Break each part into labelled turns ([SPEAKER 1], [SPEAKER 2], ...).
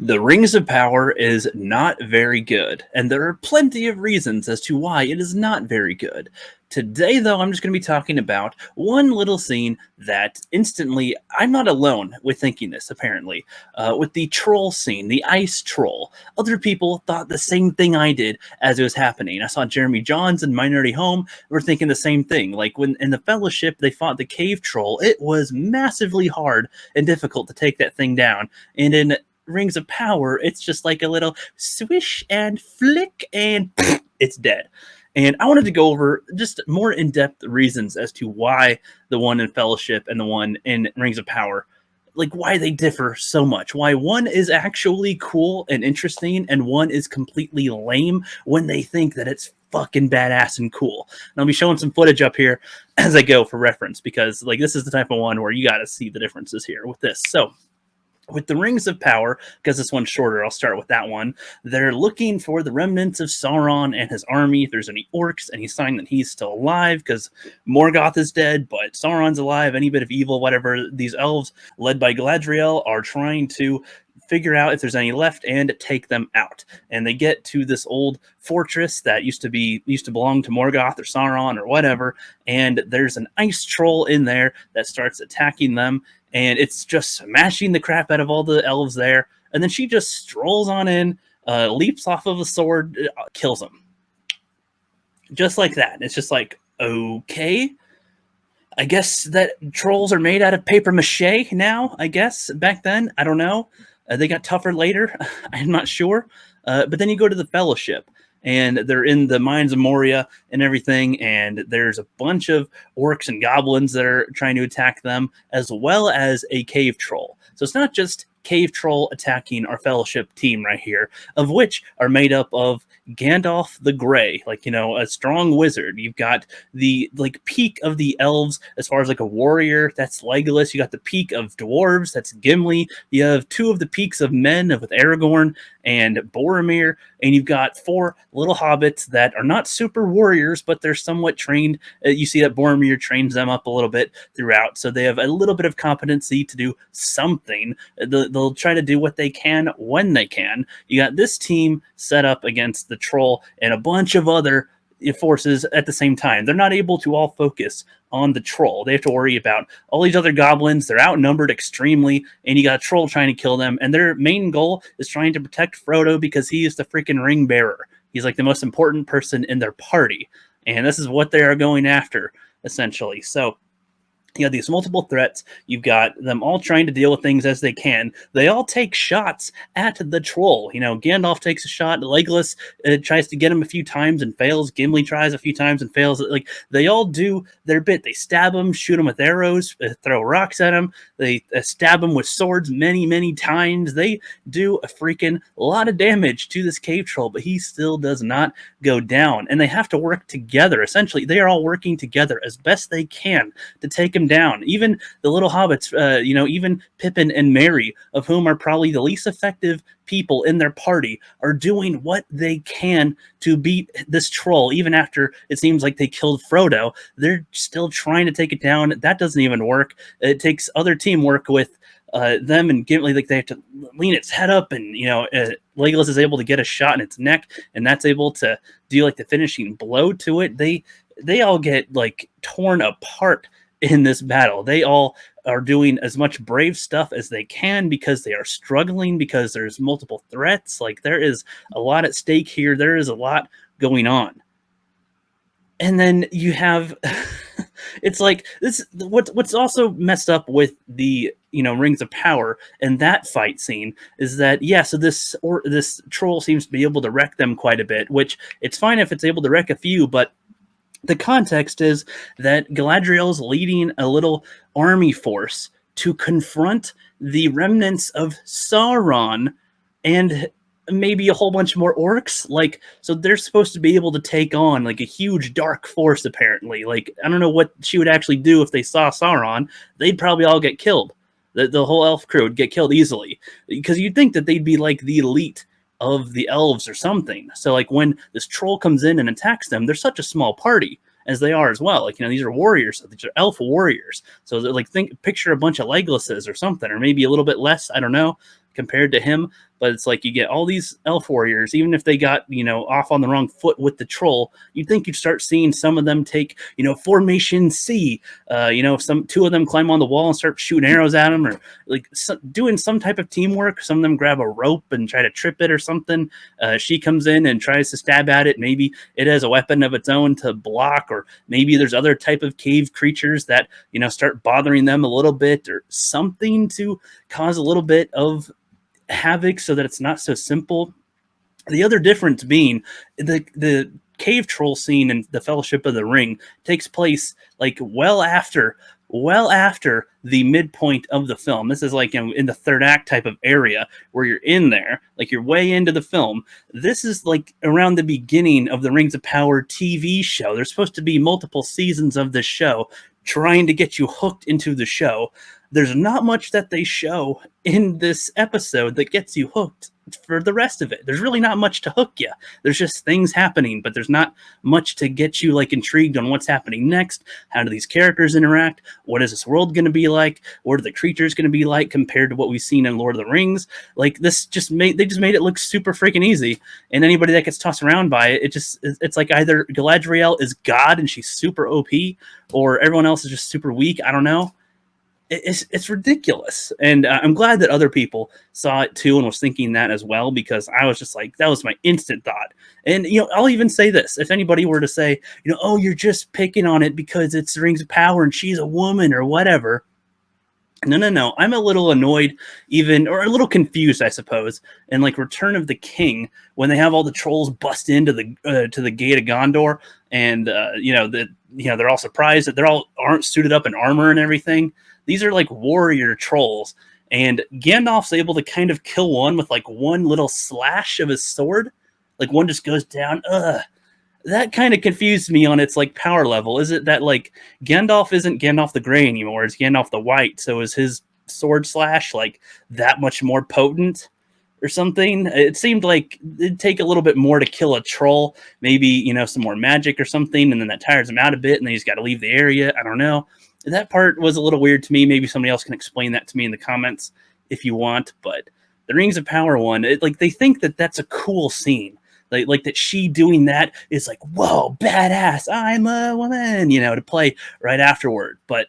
[SPEAKER 1] The Rings of Power is not very good, and there are plenty of reasons as to why it is not very good. Today, though, I'm just going to be talking about one little scene that instantly, I'm not alone with thinking this, apparently, with the troll scene, the ice troll. Other people thought the same thing I did as it was happening. I saw Jeremy Johns in Minority Home were thinking the same thing. Like when in the Fellowship, they fought the cave troll, it was massively hard and difficult to take that thing down. And in Rings of Power, it's just like a little swish and flick and it's dead. And I wanted to go over just more in-depth reasons as to why the one in Fellowship and the one in Rings of Power, like why they differ so much. Why one is actually cool and interesting and one is completely lame when they think that it's fucking badass and cool. And I'll be showing some footage up here as I go for reference because like this is the type of one where you got to see the differences here with this. So with the Rings of Power, because this one's shorter, I'll start with that one. They're looking for the remnants of Sauron and his army. If there's any orcs, any sign that he's still alive, because Morgoth is dead, but Sauron's alive, any bit of evil, whatever. These elves, led by Galadriel, are trying to figure out if there's any left and take them out. And they get to this old fortress that used to belong to Morgoth or Sauron or whatever, and there's an ice troll in there that starts attacking them. And it's just smashing the crap out of all the elves there. And then she just strolls on in, leaps off of a sword, kills them. Just like that. It's just like, okay. I guess that trolls are made out of paper mache now, I guess. Back then, I don't know. They got tougher later. I'm not sure. But then you go to the Fellowship. And they're in the mines of Moria and everything, and there's a bunch of orcs and goblins that are trying to attack them, as well as a cave troll. So it's not just cave troll attacking our Fellowship team right here, of which are made up of Gandalf the Grey, like, you know, a strong wizard. You've got the, like, peak of the elves as far as, like, a warrior. That's Legolas. You got the peak of dwarves. That's Gimli. You have two of the peaks of men with Aragorn and Boromir. And you've got four little hobbits that are not super warriors, but they're somewhat trained. You see that Boromir trains them up a little bit throughout. So they have a little bit of competency to do something. They'll try to do what they can when they can. You got this team set up against the troll and a bunch of other forces at the same time. They're not able to all focus on the troll. They have to worry about all these other goblins. They're outnumbered extremely, and you got a troll trying to kill them. And their main goal is trying to protect Frodo because he is the freaking ring bearer. He's like the most important person in their party. And this is what they are going after, essentially. So you have these multiple threats. You've got them all trying to deal with things as they can. They all take shots at the troll. You know, Gandalf takes a shot. Legolas tries to get him a few times and fails. Gimli tries a few times and fails. Like, they all do their bit. They stab him, shoot him with arrows, throw rocks at him. They stab him with swords many, many times. They do a freaking lot of damage to this cave troll, but he still does not go down. And they have to work together. Essentially, they are all working together as best they can to take him down. Even the little hobbits, you know, even Pippin and Merry, of whom are probably the least effective people in their party, are doing what they can to beat this troll. Even after it seems like they killed Frodo, they're still trying to take it down. That doesn't even work. It takes other teamwork with them and Gimli. Like, they have to lean its head up, and you know, Legolas is able to get a shot in its neck, and that's able to do like the finishing blow to it. They all get like torn apart in this battle. They all are doing as much brave stuff as they can because they are struggling, because there's multiple threats. Like, there is a lot at stake here. There is a lot going on. And then you have it's like this. What's also messed up with the, you know, Rings of Power and that fight scene is that, yeah, so this troll seems to be able to wreck them quite a bit, which it's fine if it's able to wreck a few, but the context is that Galadriel's leading a little army force to confront the remnants of Sauron and maybe a whole bunch more orcs. Like, so they're supposed to be able to take on like a huge dark force, apparently. Like, I don't know what she would actually do if they saw Sauron. They'd probably all get killed. The whole elf crew would get killed easily, because you'd think that they'd be like the elite of the elves or something. So like when this troll comes in and attacks them, they're such a small party as they are as well. Like, you know, these are warriors. So these are elf warriors. So they're like, picture a bunch of Legolases or something, or maybe a little bit less. I don't know, compared to him. but it's like you get all these elf warriors, even if they got, you know, off on the wrong foot with the troll, you'd think you'd start seeing some of them take, you know, formation C, you know, two of them climb on the wall and start shooting arrows at them, or like doing some type of teamwork. Some of them grab a rope and try to trip it or something. She comes in and tries to stab at it. Maybe it has a weapon of its own to block, or maybe there's other type of cave creatures that, you know, start bothering them a little bit, or something to cause a little bit of havoc so that it's not so simple. The other difference being the cave troll scene in the Fellowship of the Ring takes place like well after the midpoint of the film. This is like in the third act type of area where you're in there, like you're way into the film. This is like around the beginning of the Rings of Power TV show. There's supposed to be multiple seasons of this show trying to get you hooked into the show. There's not much that they show in this episode that gets you hooked for the rest of it. There's really not much to hook you. There's just things happening, but there's not much to get you like intrigued on what's happening next. How do these characters interact? What is this world going to be like? What are the creatures going to be like compared to what we've seen in Lord of the Rings? Like this they just made it look super freaking easy. And anybody that gets tossed around by it, it's like either Galadriel is God and she's super OP, or everyone else is just super weak. I don't know. It's ridiculous. And I'm glad that other people saw it too and was thinking that as well, because I was just like, that was my instant thought. And, you know, I'll even say this. If anybody were to say, you know, oh, you're just picking on it because it's Rings of Power and she's a woman or whatever. No. I'm a little annoyed even, or a little confused, I suppose, in like Return of the King, when they have all the trolls bust into the to the gate of Gondor, and they're all surprised that aren't suited up in armor and everything. These are like warrior trolls, and Gandalf's able to kind of kill one with like one little slash of his sword. Like one just goes down. That kind of confused me on its like power level. Is it that like Gandalf isn't Gandalf the Grey anymore? It's Gandalf the White. So is his sword slash like that much more potent or something? It seemed like it'd take a little bit more to kill a troll. Maybe, you know, some more magic or something, and then that tires him out a bit, and then he's got to leave the area. I don't know. That part was a little weird to me. Maybe somebody else can explain that to me in the comments if you want. But the Rings of Power one, like they think that that's a cool scene. Like that she doing that is like, whoa, badass, I'm a woman, you know, to play right afterward. But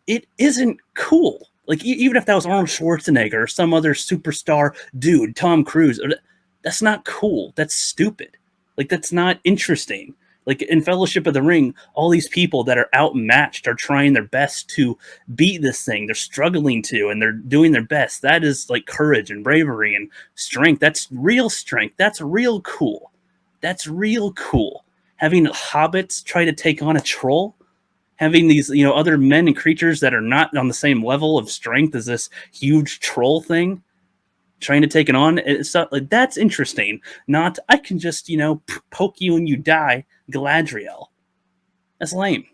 [SPEAKER 1] it isn't cool. Like, even if that was Arnold Schwarzenegger or some other superstar dude, Tom Cruise, that's not cool. That's stupid. Like, that's not interesting. Like, in Fellowship of the Ring, all these people that are outmatched are trying their best to beat this thing. They're struggling to, and they're doing their best. That is, like, courage and bravery and strength. That's real strength. That's real cool. That's real cool. Having hobbits try to take on a troll, having these, you know, other men and creatures that are not on the same level of strength as this huge troll thing, trying to take it on, it's not, like, that's interesting. Not, I can just, you know, poke you and you die, Galadriel. That's lame.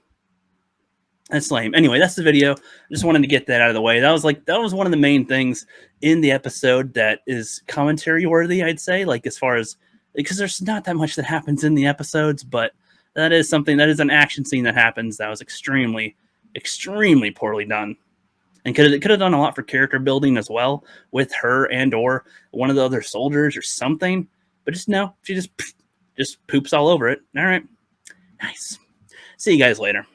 [SPEAKER 1] That's lame. Anyway, that's the video. Just wanted to get that out of the way. That was one of the main things in the episode that is commentary worthy, I'd say, like, as far as, because there's not that much that happens in the episodes, but that is something, that is an action scene that happens that was extremely, extremely poorly done. And could have done a lot for character building as well with her and or one of the other soldiers or something. But just no, she just poops all over it. All right. Nice. See you guys later.